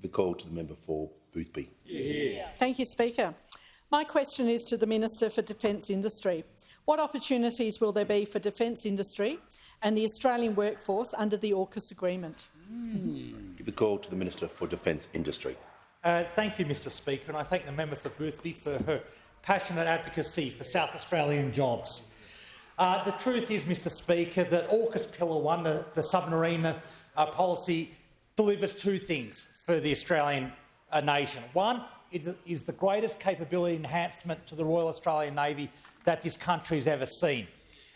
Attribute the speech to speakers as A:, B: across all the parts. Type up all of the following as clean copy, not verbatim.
A: The call to the member for Boothby.
B: Yeah.
C: Thank you, Speaker. My question is to the Minister for Defence Industry. What opportunities will there be for defence industry and the Australian workforce under the AUKUS agreement?
A: Give the call to the Minister for Defence Industry.
B: Thank you, Mr Speaker, and I thank the member for Boothby for her passionate advocacy for South Australian jobs. The truth is, Mr Speaker, that AUKUS Pillar 1, the submarine policy, delivers two things for the Australian nation. One is the greatest capability enhancement to the Royal Australian Navy that this country has ever seen.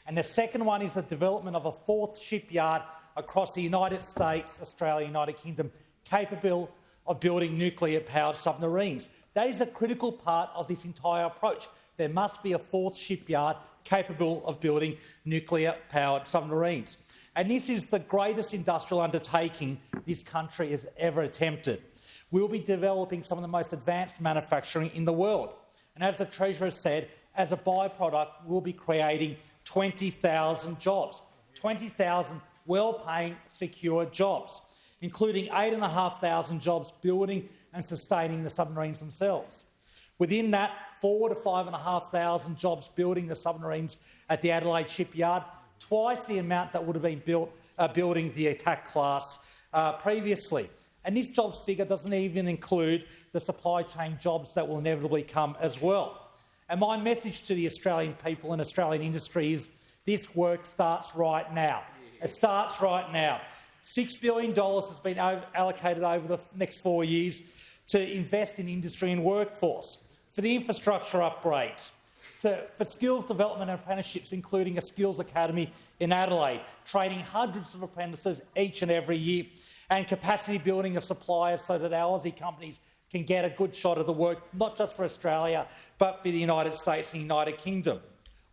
B: And the second one is the development of a fourth shipyard across the United States, Australia, United Kingdom, capable of building nuclear-powered submarines. That is a critical part of this entire approach. There must be a fourth shipyard capable of building nuclear-powered submarines. And this is the greatest industrial undertaking this country has ever attempted. We'll be developing some of the most advanced manufacturing in the world. And as the Treasurer said, as a byproduct, we'll be creating 20,000 jobs, 20,000 well-paying, secure jobs, including 8,500 jobs building and sustaining the submarines themselves. Within that, 4,000 to 5,500 jobs building the submarines at the Adelaide shipyard, twice the amount that would have been built building the attack class previously. And this jobs figure doesn't even include the supply chain jobs that will inevitably come as well. And my message to the Australian people and Australian industry is this work starts right now. It starts right now. $6 billion has been allocated over the next 4 years to invest in industry and workforce, for the infrastructure upgrades, for skills development and apprenticeships, including a skills academy in Adelaide, training hundreds of apprentices each and every year, and capacity building of suppliers so that our Aussie companies can get a good shot of the work, not just for Australia, but for the United States and the United Kingdom.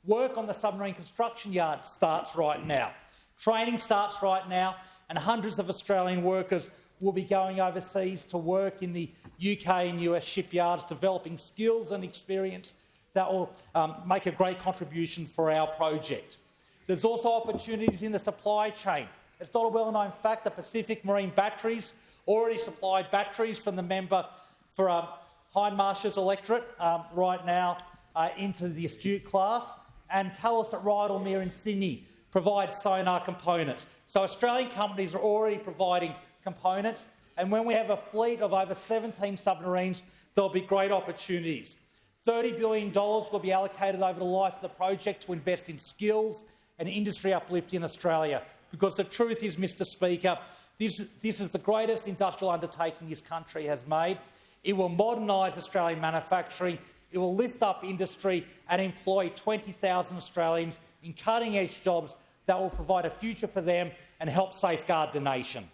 B: Work on the submarine construction yard starts right now. Training starts right now, and hundreds of Australian workers will be going overseas to work in the UK and US shipyards, developing skills and experience that will make a great contribution for our project. There's also opportunities in the supply chain. It's not a well-known fact that Pacific Marine Batteries already supply batteries from the member for Hindmarsh's electorate right now into the Astute class, and Talos at Rydalmere in Sydney provides sonar components. So Australian companies are already providing components, and when we have a fleet of over 17 submarines, there'll be great opportunities. $30 billion will be allocated over the life of the project to invest in skills and industry uplift in Australia, because the truth is, Mr Speaker, this is the greatest industrial undertaking this country has made. It will modernise Australian manufacturing, it will lift up industry and employ 20,000 Australians in cutting-edge jobs that will provide a future for them and help safeguard the nation.